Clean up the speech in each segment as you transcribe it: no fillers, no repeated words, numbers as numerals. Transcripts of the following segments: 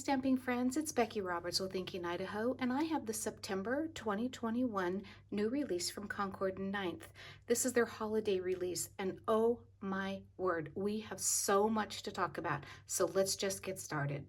stamping friends, it's Becky Roberts with Inking Idaho, and I have the September 2021 new release from Concord 9th. This is their holiday release, and oh my word, we have so much to talk about, so let's just get started.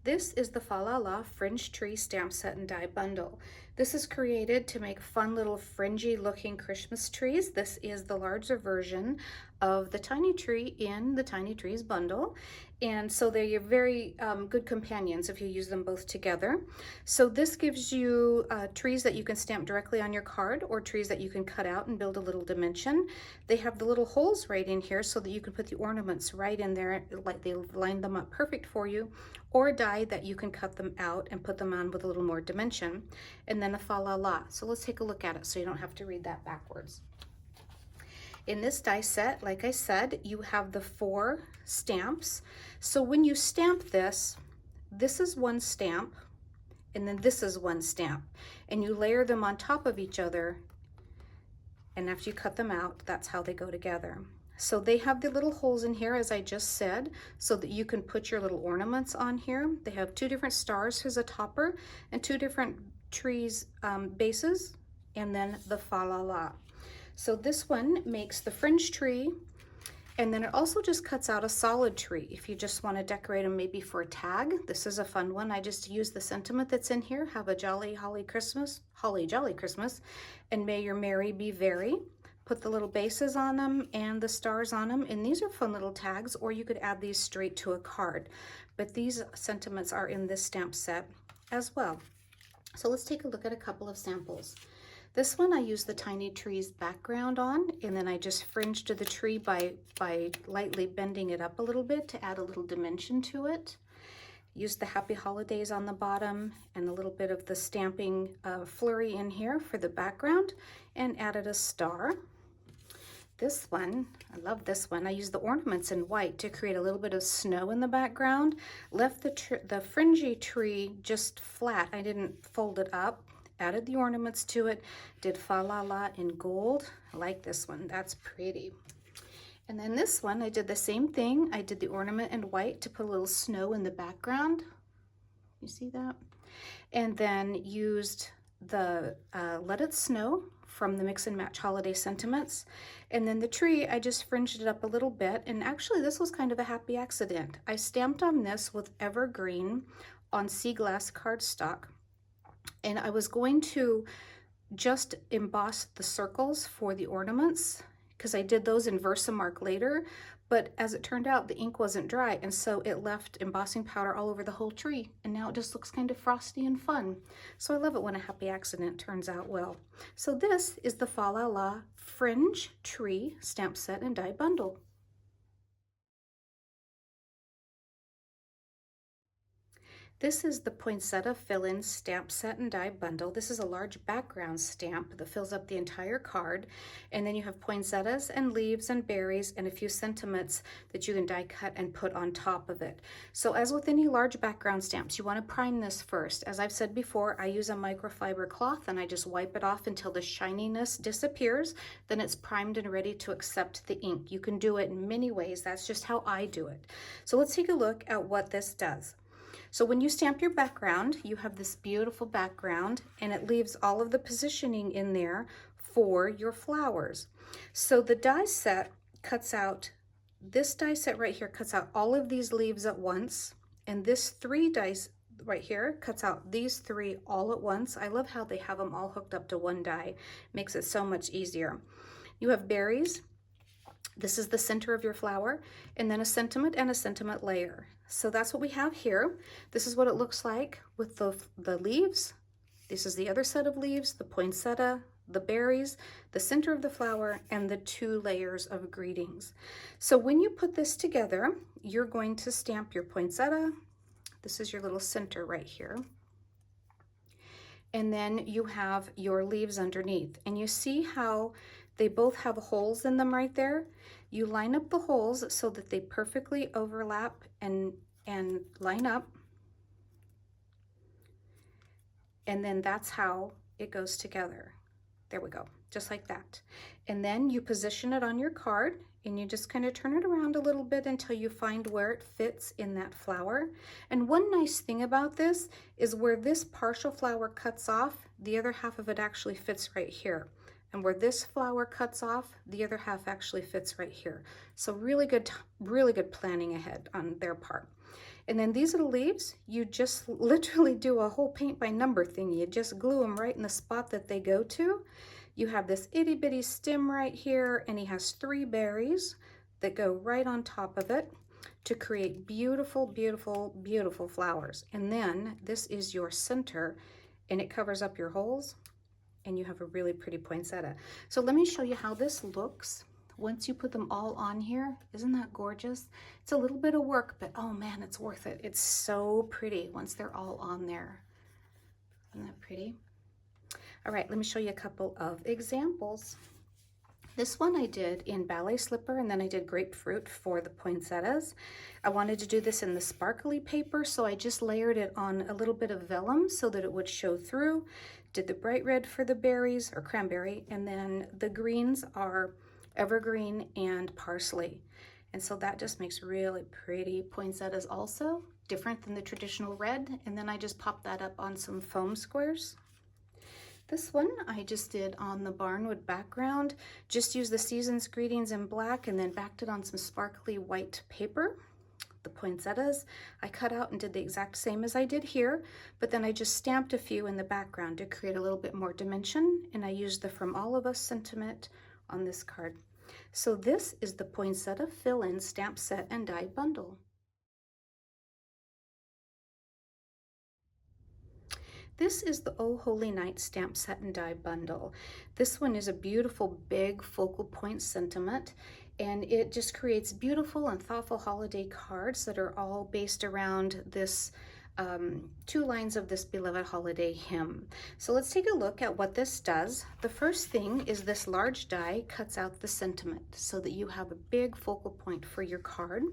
This is the Fa La La Fringe Tree Stamp Set and Die Bundle. This is created to make fun little fringy looking Christmas trees. This is the larger version of the tiny tree in the Tiny Trees bundle. And so they're very good companions if you use them both together. So this gives you trees that you can stamp directly on your card or trees that you can cut out and build a little dimension. They have the little holes right in here so that you can put the ornaments right in there, like they line them up perfect for you, or die that you can cut them out and put them on with a little more dimension. And then a Fa La La. So let's take a look at it so you don't have to read that backwards. In this die set, like I said, you have the 4 stamps. So when you stamp this, this is one stamp, and then this is one stamp. And you layer them on top of each other, and after you cut them out, that's how they go together. So they have the little holes in here, as I just said, so that you can put your little ornaments on here. They have 2 different stars as a topper, and 2 different trees bases, and then the Fa La La. So this one makes the fringe tree, and then it also just cuts out a solid tree if you just want to decorate them maybe for a tag. This is a fun one. I just use the sentiment that's in here. Have a jolly holly Christmas, holly jolly Christmas, and may your merry be very. Put the little bases on them and the stars on them, and these are fun little tags, or you could add these straight to a card. But these sentiments are in this stamp set as well. So let's take a look at a couple of samples. This one I used the Tiny Trees background on, and then I just fringed the tree by lightly bending it up a little bit to add a little dimension to it. Used the Happy Holidays on the bottom and a little bit of the stamping flurry in here for the background, and added a star. This one, I love this one. I used the ornaments in white to create a little bit of snow in the background. Left the fringy tree just flat. I didn't fold it up. Added the ornaments to it, did Fa La La in gold. I like this one, that's pretty. And then this one, I did the same thing. I did the ornament in white to put a little snow in the background. You see that? And then used the Let It Snow from the Mix and Match Holiday Sentiments. And then the tree, I just fringed it up a little bit. And actually this was kind of a happy accident. I stamped on this with Evergreen on sea glass cardstock. And I was going to just emboss the circles for the ornaments because I did those in Versamark later, but as it turned out, the ink wasn't dry, and so it left embossing powder all over the whole tree, and now it just looks kind of frosty and fun. So I love it when a happy accident turns out well. So this is the Fa La La Fringe Tree Stamp Set and Die Bundle. This is the Poinsettia Fill-In Stamp Set and Die Bundle. This is a large background stamp that fills up the entire card. And then you have poinsettias and leaves and berries and a few sentiments that you can die cut and put on top of it. So as with any large background stamps, you want to prime this first. As I've said before, I use a microfiber cloth and I just wipe it off until the shininess disappears. Then it's primed and ready to accept the ink. You can do it in many ways. That's just how I do it. So let's take a look at what this does. So when you stamp your background, you have this beautiful background, and it leaves all of the positioning in there for your flowers. So the die set cuts out, this die set right here cuts out all of these leaves at once, and this 3 dice right here cuts out these 3 all at once. I love how they have them all hooked up to one die. Makes it so much easier. You have berries. This is the center of your flower, and then a sentiment and a sentiment layer. So that's what we have here. This is what it looks like with the leaves. This is the other set of leaves, the poinsettia, the berries, the center of the flower, and the 2 layers of greetings. So when you put this together, you're going to stamp your poinsettia. This is your little center right here. And then you have your leaves underneath. And you see how they both have holes in them right there? You line up the holes so that they perfectly overlap and line up. And then that's how it goes together. There we go, just like that. And then you position it on your card and you just kind of turn it around a little bit until you find where it fits in that flower. And one nice thing about this is where this partial flower cuts off, the other half of it actually fits right here. And where this flower cuts off, the other half actually fits right here. So really good planning ahead on their part. And then these little leaves, you just literally do a whole paint by number thing. You just glue them right in the spot that they go to. You have this itty bitty stem right here, and he has 3 berries that go right on top of it to create beautiful, beautiful, beautiful flowers. And then this is your center, and it covers up your holes, and you have a really pretty poinsettia. So let me show you how this looks once you put them all on here. Isn't that gorgeous? It's a little bit of work, but oh man, it's worth it. It's so pretty once they're all on there. Isn't that pretty? All right, let me show you a couple of examples. This one I did in ballet slipper, and then I did grapefruit for the poinsettias. I wanted to do this in the sparkly paper, so I just layered it on a little bit of vellum so that it would show through. Did the bright red for the berries, or cranberry, and then the greens are evergreen and parsley. And so that just makes really pretty poinsettias also, different than the traditional red. And then I just popped that up on some foam squares. This one I just did on the barnwood background, just used the Season's Greetings in black and then backed it on some sparkly white paper. The poinsettias I cut out and did the exact same as I did here, but then I just stamped a few in the background to create a little bit more dimension, and I used the From All of Us sentiment on this card. So this is the Poinsettia Fill-In Stamp Set and Die Bundle. This is the Oh Holy Night Stamp Set and Die Bundle. This one is a beautiful big focal point sentiment, and it just creates beautiful and thoughtful holiday cards that are all based around this 2 lines of this beloved holiday hymn. So let's take a look at what this does. The first thing is this large die cuts out the sentiment so that you have a big focal point for your card.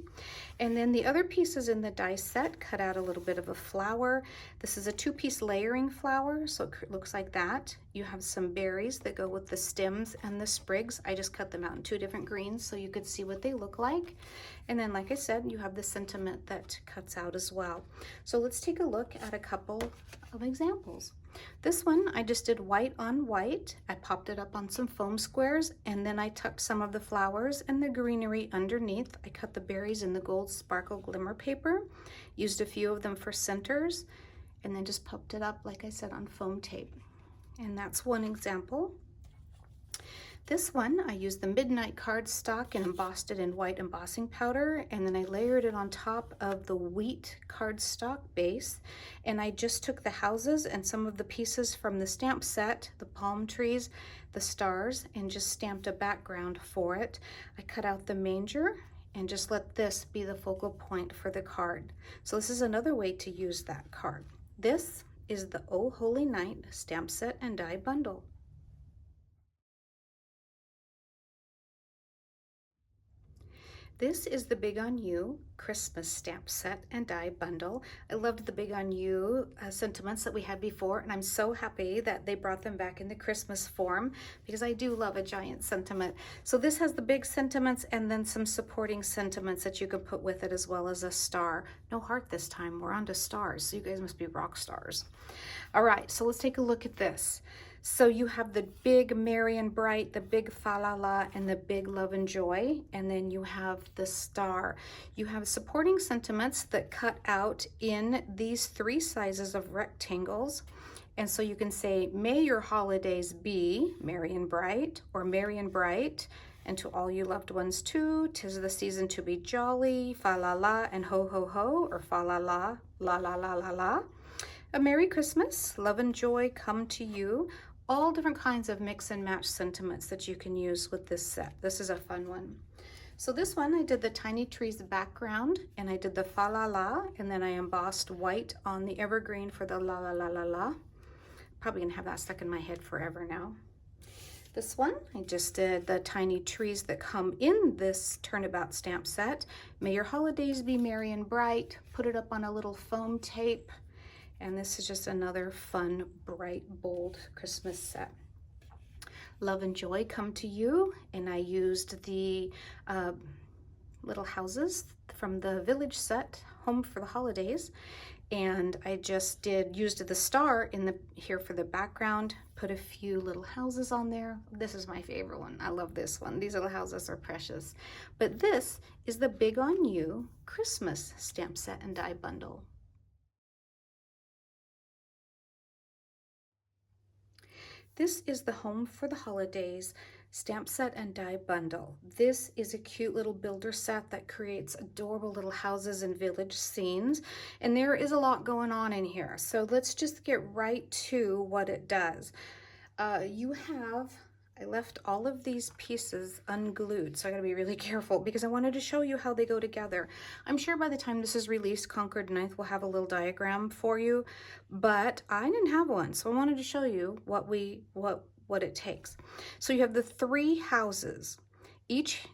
And then the other pieces in the die set cut out a little bit of a flower. This is a 2-piece layering flower, so it looks like that. You have some berries that go with the stems and the sprigs. I just cut them out in 2 different greens so you could see what they look like. And then, like I said, you have the sentiment that cuts out as well. So let's take a look at a couple of examples. This one, I just did white on white. I popped it up on some foam squares, and then I tucked some of the flowers and the greenery underneath. I cut the berries in the gold sparkle glimmer paper, used a few of them for centers, and then just popped it up, like I said, on foam tape. And that's one example. This one, I used the Midnight cardstock and embossed it in white embossing powder, and then I layered it on top of the wheat cardstock base, and I just took the houses and some of the pieces from the stamp set, the palm trees, the stars, and just stamped a background for it. I cut out the manger and just let this be the focal point for the card. So this is another way to use that card. This is the Oh Holy Night Stamp Set and Die Bundle. This is the Big On You Christmas Stamp Set and Die Bundle. I loved the Big On You sentiments that we had before, and I'm so happy that they brought them back in the Christmas form because I do love a giant sentiment. So this has the big sentiments and then some supporting sentiments that you could put with it, as well as a star. No heart this time, we're on to stars, so you guys must be rock stars. All right, so let's take a look at this. So you have the big merry and bright, the big fa la la, and the big love and joy, and then you have the star. You have supporting sentiments that cut out in these 3 sizes of rectangles. And so you can say, may your holidays be merry and bright, or merry and bright, and to all you loved ones too, 'tis the season to be jolly, fa la la, and ho ho ho, or fa la la, la la la la la. A Merry Christmas, love and joy come to you. All different kinds of mix and match sentiments that you can use with this set. This is a fun one. So this one, I did the tiny trees background, and I did the fa la la, and then I embossed white on the evergreen for the la la la la la. Probably gonna have that stuck in my head forever now. This one, I just did the tiny trees that come in this Turnabout stamp set. May your holidays be merry and bright. Put it up on a little foam tape. And this is just another fun, bright, bold Christmas set. Love and joy come to you, and I used the little houses from the village set, Home for the Holidays, and I just used the star in the here for the background, put a few little houses on there. This is my favorite one. I love this one. These little houses are precious. But this is the Big on You Christmas stamp set and die bundle. This is the Home for the Holidays stamp set and die bundle. This is a cute little builder set that creates adorable little houses and village scenes, and there is a lot going on in here. So let's just get right to what it does. I left all of these pieces unglued, so I gotta be really careful because I wanted to show you how they go together. I'm sure by the time this is released, Concord 9th will have a little diagram for you, but I didn't have one, so I wanted to show you what it takes. So you have the 3 houses.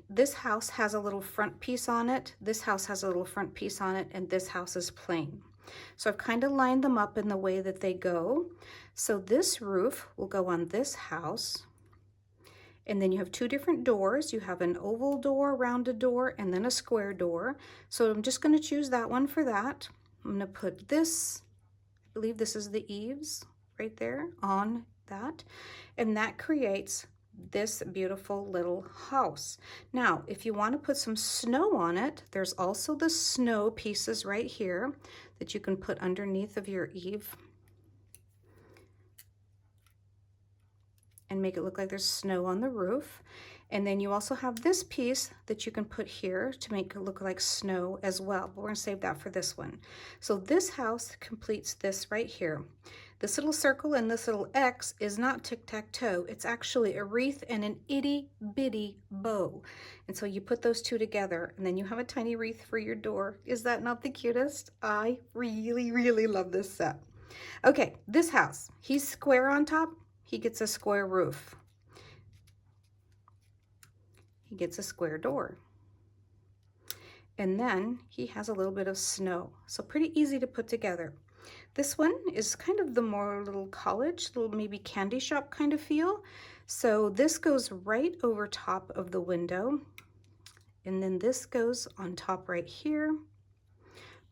This house has a little front piece on it, this house has a little front piece on it, and this house is plain. So I've kind of lined them up in the way that they go. So this roof will go on this house. And then you have 2 different doors. You have an oval door, rounded door, and then a square door. So I'm just going to choose that one for that. I'm going to put this, I believe this is the eaves right there on that. And that creates this beautiful little house. Now, if you want to put some snow on it, there's also the snow pieces right here that you can put underneath of your eave and make it look like there's snow on the roof. And then you also have this piece that you can put here to make it look like snow as well. But we're going to save that for this one. So this house completes this right here. This little circle and this little X is not tic-tac-toe. It's actually a wreath and an itty-bitty bow. And so you put those 2 together, and then you have a tiny wreath for your door. Is that not the cutest? I really, really love this set. Okay, this house, he's square on top. He gets a square roof. He gets a square door. And then he has a little bit of snow. So pretty easy to put together. This one is kind of the more little college, little maybe candy shop kind of feel. So this goes right over top of the window. And then this goes on top right here.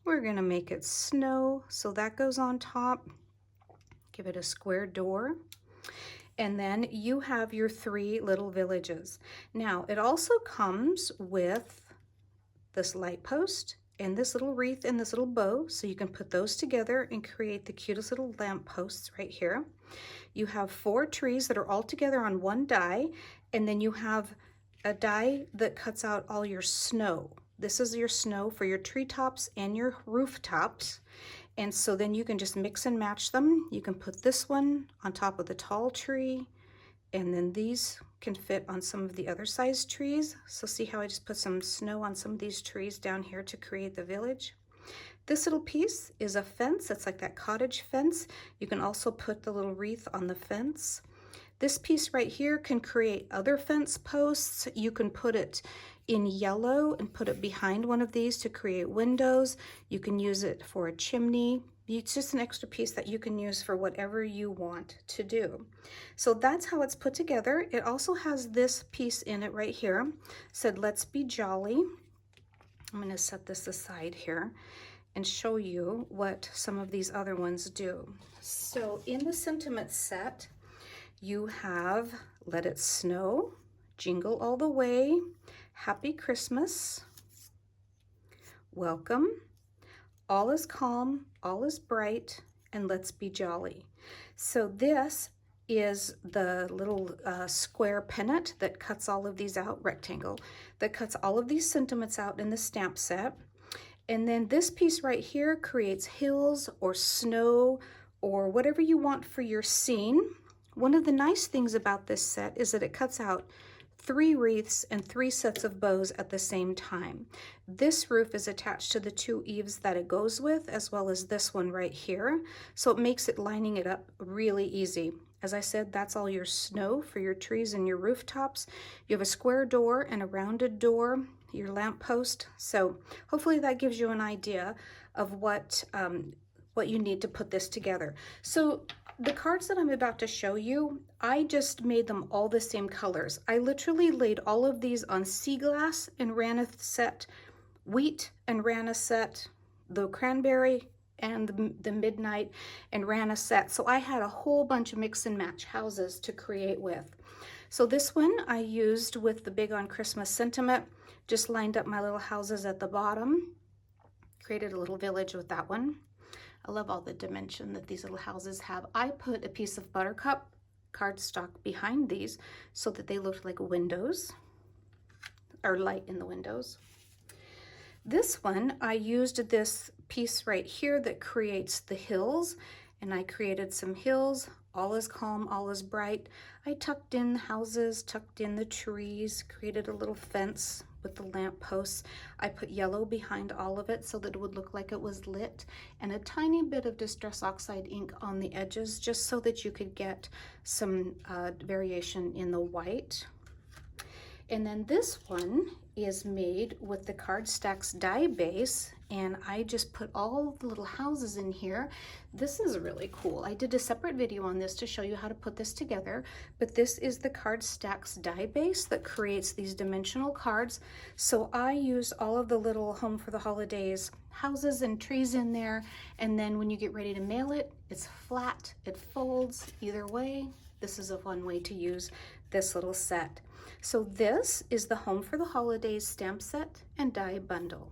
We're gonna make it snow. So that goes on top. Give it a square door. And then you have your 3 little villages. Now, it also comes with this light post and this little wreath and this little bow, so you can put those together and create the cutest little lamp posts right here. You have 4 trees that are all together on one die, and then you have a die that cuts out all your snow. This is your snow for your treetops and your rooftops. And so then you can just mix and match them. You can put this one on top of the tall tree, and then these can fit on some of the other size trees. So see how I just put some snow on some of these trees down here to create the village. This little piece is a fence. It's like that cottage fence. You can also put the little wreath on the fence. This piece right here can create other fence posts. You can put it in yellow and put it behind one of these to create windows. You can use it for a chimney. It's just an extra piece that you can use for whatever you want to do. So that's how it's put together. It also has this piece in it right here. It said, "Let's be jolly." I'm going to set this aside here and show you what some of these other ones do. So in the sentiment set, you have "Let It Snow," "Jingle All the Way," "Happy Christmas," "Welcome," "All is Calm, All is Bright," and "Let's Be Jolly." So this is the little square pennant that cuts all of these out, rectangle, that cuts all of these sentiments out in the stamp set. And then this piece right here creates hills or snow or whatever you want for your scene. One of the nice things about this set is that it cuts out 3 wreaths and 3 sets of bows at the same time. This roof is attached to the 2 eaves that it goes with, as well as this one right here. So it makes it lining it up really easy. As I said, that's all your snow for your trees and your rooftops. You have a square door and a rounded door, your lamp post. So hopefully that gives you an idea of what you need to put this together. So The cards that I'm about to show you, I just made them all the same colors. I literally laid all of these on sea glass and ran a set wheat and ran a set the cranberry and the midnight and ran a set. So I had a whole bunch of mix and match houses to create with. So this one I used with the Big on Christmas sentiment, just lined up my little houses at the bottom, created a little village with that one. I love all the dimension that these little houses have. I put a piece of buttercup cardstock behind these so that they looked like windows, or light in the windows. This one, I used this piece right here that creates the hills, and I created some hills. All is calm, all is bright. I tucked in the houses, tucked in the trees, created a little fence with the lamp posts. I put yellow behind all of it so that it would look like it was lit, and a tiny bit of Distress Oxide ink on the edges just so that you could get some variation in the white. And then this one is made with the Cardstacks die base, and I just put all the little houses in here. This is really cool. I did a separate video on this to show you how to put this together, but this is the Cardstacks die base that creates these dimensional cards. So I use all of the little Home for the Holidays houses and trees in there, and then when you get ready to mail it, it's flat, it folds either way. This is a fun way to use this little set. So this is the Home for the Holidays stamp set and die bundle.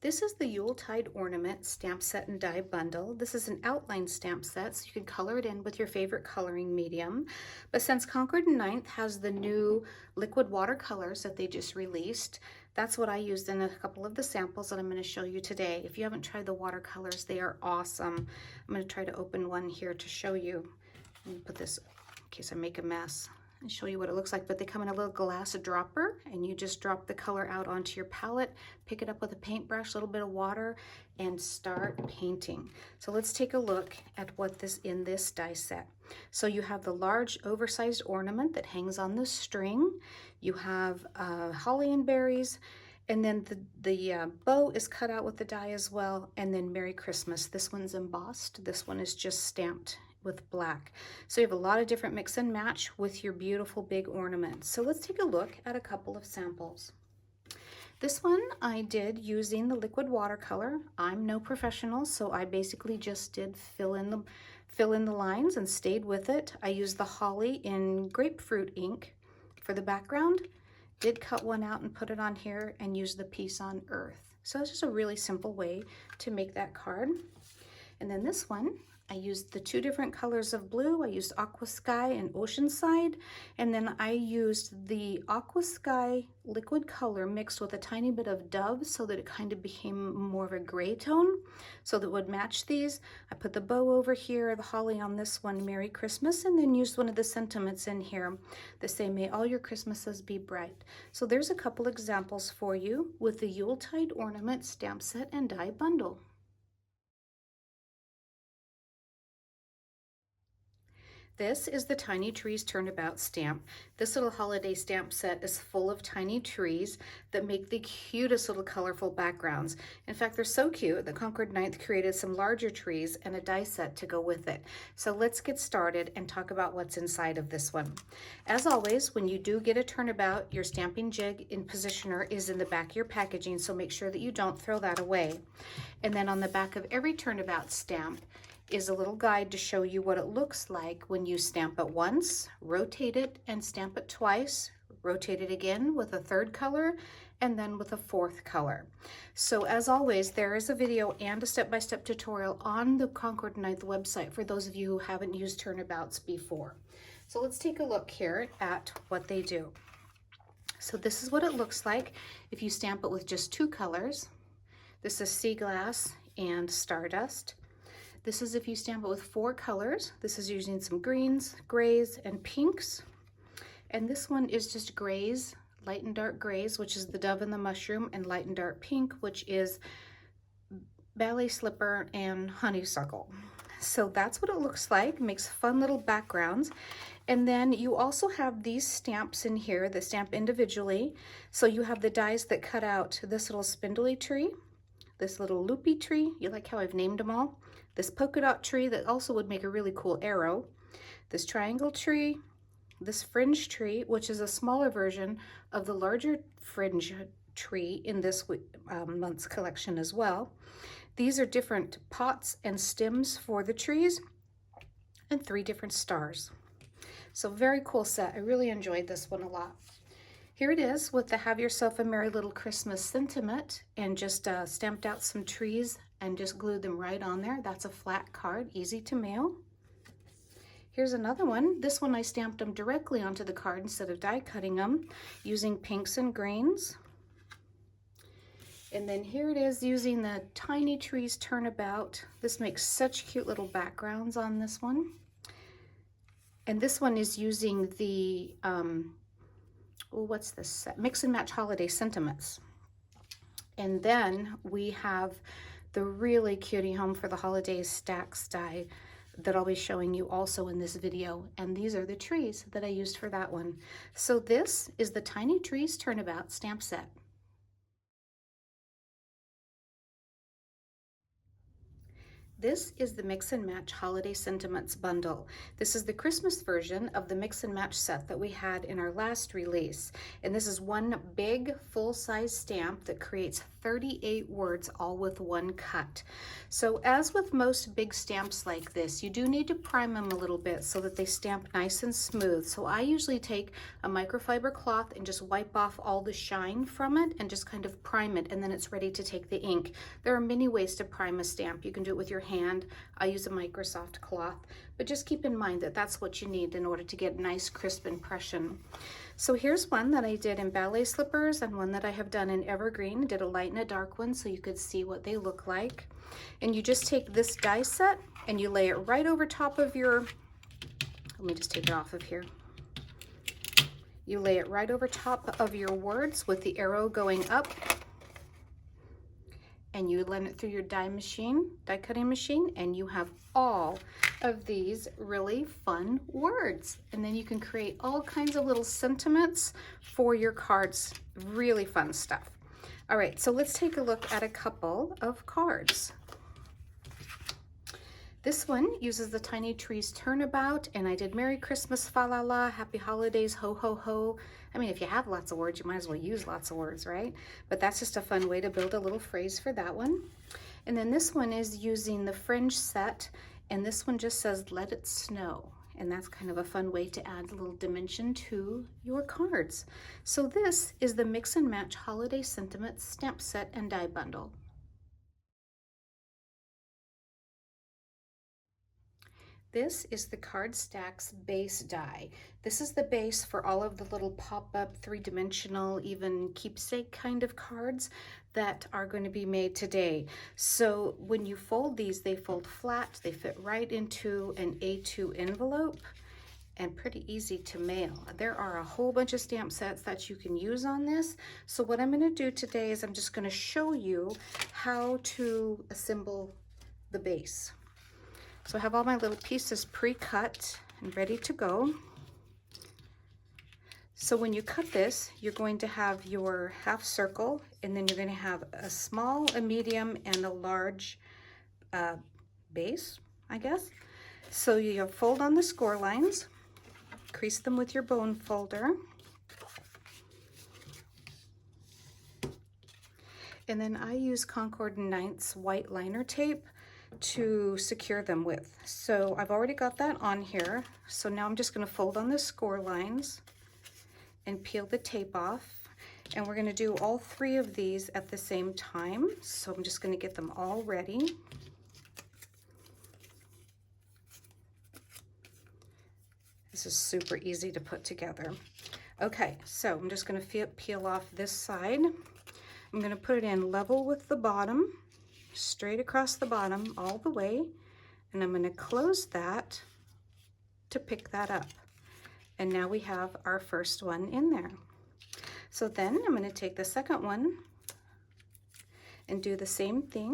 This is the Yuletide Ornament stamp set and die bundle. This is an outline stamp set, so you can color it in with your favorite coloring medium. But since Concord 9th has the new liquid watercolors that they just released, that's what I used in a couple of the samples that I'm going to show you today. If you haven't tried the watercolors, they are awesome. I'm going to try to open one here to show you. Let me put this in case I make a mess and show you what it looks like, but they come in a little glass dropper, and you just drop the color out onto your palette, pick it up with a paintbrush, a little bit of water, and start painting. So let's take a look at what this in this die set. So you have the large oversized ornament that hangs on the string. You have holly and berries, and then the bow is cut out with the die as well, and then Merry Christmas. This one's embossed. This one is just stamped with black. So you have a lot of different mix and match with your beautiful big ornaments. So let's take a look at a couple of samples. This one I did using the liquid watercolor. I'm no professional, so I basically just did fill in the lines and stayed with it. I used the holly in grapefruit ink for the background. Did cut one out and put it on here and use the piece on earth. So it's just a really simple way to make that card. And then this one, I used the two different colors of blue. I used Aqua Sky and Oceanside, and then I used the Aqua Sky liquid color mixed with a tiny bit of Dove so that it kind of became more of a gray tone, so that it would match these. I put the bow over here, the holly on this one, Merry Christmas, and then used one of the sentiments in here that say, may all your Christmases be bright. So there's a couple examples for you with the Yuletide Ornament stamp set and die bundle. This is the Tiny Trees Turnabout stamp. This little holiday stamp set is full of tiny trees that make the cutest little colorful backgrounds. In fact, they're so cute that Concord 9th created some larger trees and a die set to go with it. So let's get started and talk about what's inside of this one. As always, when you do get a turnabout, your stamping jig in positioner is in the back of your packaging, so make sure that you don't throw that away. And then on the back of every turnabout stamp is a little guide to show you what it looks like when you stamp it once, rotate it and stamp it twice, rotate it again with a third color, and then with a fourth color. So as always, there is a video and a step-by-step tutorial on the Concord 9th website for those of you who haven't used turnabouts before. So let's take a look here at what they do. So this is what it looks like if you stamp it with just two colors. This is Sea Glass and Stardust. This is if you stamp it with four colors. This is using some greens, grays, and pinks. And this one is just grays, light and dark grays, which is the Dove and the Mushroom, and light and dark pink, which is Ballet Slipper and Honeysuckle. So that's what it looks like. Makes fun little backgrounds. And then you also have these stamps in here that stamp individually. So you have the dies that cut out this little spindly tree, this little loopy tree. You like how I've named them all? This polka dot tree that also would make a really cool arrow. This triangle tree, this fringe tree, which is a smaller version of the larger fringe tree in this month's collection as well. These are different pots and stems for the trees, and 3 different stars. So very cool set. I really enjoyed this one a lot. Here it is with the Have Yourself a Merry Little Christmas sentiment, and just stamped out some trees and just glued them right on there. That's a flat card, easy to mail. Here's another one. This one I stamped them directly onto the card instead of die cutting them using pinks and greens. And then here it is using the Tiny Trees Turnabout. This makes such cute little backgrounds on this one. And this one is using the, what's this set? Mix and Match Holiday Sentiments. And then we have the really cutie Home for the Holidays stacks die that I'll be showing you also in this video. And these are the trees that I used for that one. So this is the Tiny Trees Turnabout stamp set. This is the Mix and Match Holiday Sentiments bundle. This is the Christmas version of the Mix and Match set that we had in our last release. And this is one big full-size stamp that creates 38 words all with one cut. So as with most big stamps like this, you do need to prime them a little bit so that they stamp nice and smooth. So I usually take a microfiber cloth and just wipe off all the shine from it and just kind of prime it, and then it's ready to take the ink. There are many ways to prime a stamp. You can do it with your hand. I use a Microsoft cloth, but just keep in mind that that's what you need in order to get a nice crisp impression. So here's one that I did in ballet slippers and one that I have done in evergreen. I did a light and a dark one so you could see what they look like. And you just take this die set and you lay it right over top of your, let me just take it off of here. You lay it right over top of your words with the arrow going up, and you run it through your die cutting machine, and you have all of these really fun words. And then you can create all kinds of little sentiments for your cards. Really fun stuff. All right, so let's take a look at a couple of cards. This one uses the Tiny Trees Turnabout, and I did Merry Christmas, fa la la, Happy Holidays, ho ho ho. I mean, if you have lots of words, you might as well use lots of words, right? But that's just a fun way to build a little phrase for that one. And then this one is using the Fringe set, and this one just says, let it snow. And that's kind of a fun way to add a little dimension to your cards. So this is the Mix and Match Holiday Sentiments Stamp Set and Die Bundle. This is the Card Stacks base die. This is the base for all of the little pop-up, three-dimensional, even keepsake kind of cards that are going to be made today. So when you fold these, they fold flat. They fit right into an A2 envelope and pretty easy to mail. There are a whole bunch of stamp sets that you can use on this. So what I'm going to do today is I'm just going to show you how to assemble the base. So I have all my little pieces pre-cut and ready to go. So when you cut this, you're going to have your half circle, and then you're going to have a small, a medium, and a large base, I guess. So you fold on the score lines, crease them with your bone folder, and then I use Concord 9th's white liner tape to secure them with. So I've already got that on here. So now I'm just going to fold on the score lines and peel the tape off. And we're going to do all 3 of these at the same time. So I'm just going to get them all ready. This is super easy to put together. Okay, so I'm just going to peel off this side. I'm going to put it in level with the bottom, straight across the bottom all the way, and I'm going to close that to pick that up. And now we have our first one in there. So then I'm going to take the second one and do the same thing.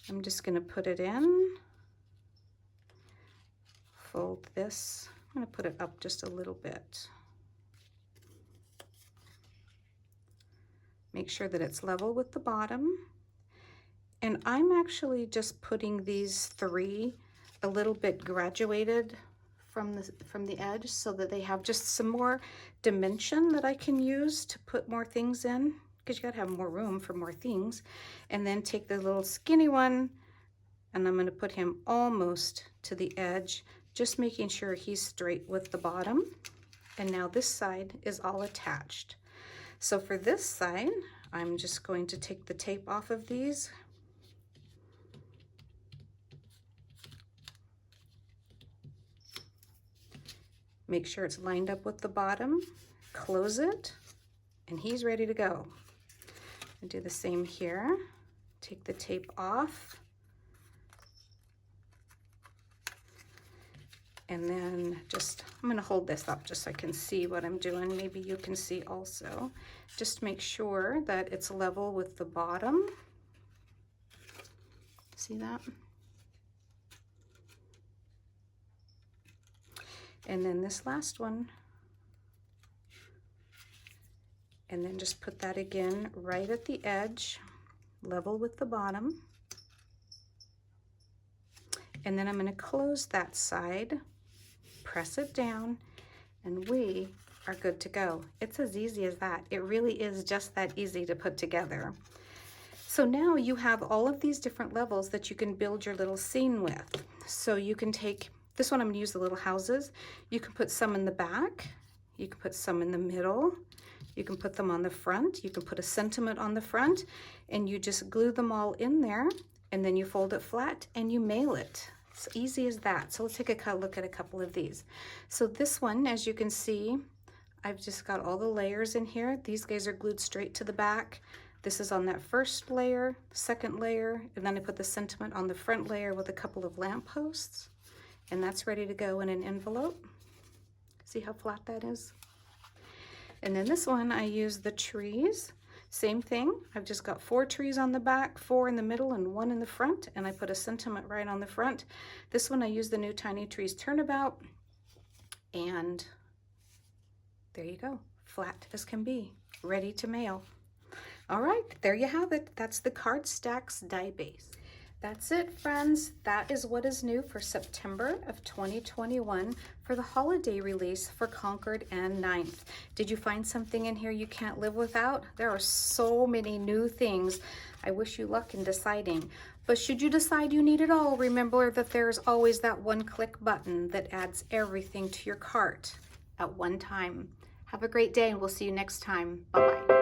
I'm just going to put it in, fold this. I'm going to put it up just a little bit. Make sure that it's level with the bottom. And I'm actually just putting these 3 a little bit graduated from the edge so that they have just some more dimension that I can use to put more things in, because you gotta have more room for more things. And then take the little skinny one, and I'm gonna put him almost to the edge, just making sure he's straight with the bottom. And now this side is all attached. So for this side, I'm just going to take the tape off of these. Make sure it's lined up with the bottom, close it, and he's ready to go. And do the same here. Take the tape off. And then I'm gonna hold this up just so I can see what I'm doing. Maybe you can see also. Just make sure that it's level with the bottom. See that? And then this last one. And then just put that again right at the edge, level with the bottom. And then I'm going to close that side, press it down, and we are good to go. It's as easy as that. It really is just that easy to put together. So now you have all of these different levels that you can build your little scene with. So you can take this one, I'm going to use the little houses. You can put some in the back. You can put some in the middle. You can put them on the front. You can put a sentiment on the front, and you just glue them all in there, and then you fold it flat and you mail it. It's easy as that. So let's take a look at a couple of these. So this one, as you can see, I've just got all the layers in here. These guys are glued straight to the back. This is on that first layer, second layer, and then I put the sentiment on the front layer with a couple of lampposts. And that's ready to go in an envelope. See how flat that is? And then this one, I use the trees. Same thing. I've just got 4 trees on the back, 4 in the middle, and 1 in the front. And I put a sentiment right on the front. This one, I use the new Tiny Trees Turnabout. And there you go. Flat as can be. Ready to mail. All right, there you have it. That's the Card Stacks die base. That's it, friends. That is what is new for September of 2021 for the holiday release for Concord and 9th. Did you find something in here you can't live without? There are so many new things. I wish you luck in deciding. But should you decide you need it all, remember that there's always that one-click button that adds everything to your cart at one time. Have a great day, and we'll see you next time. Bye-bye.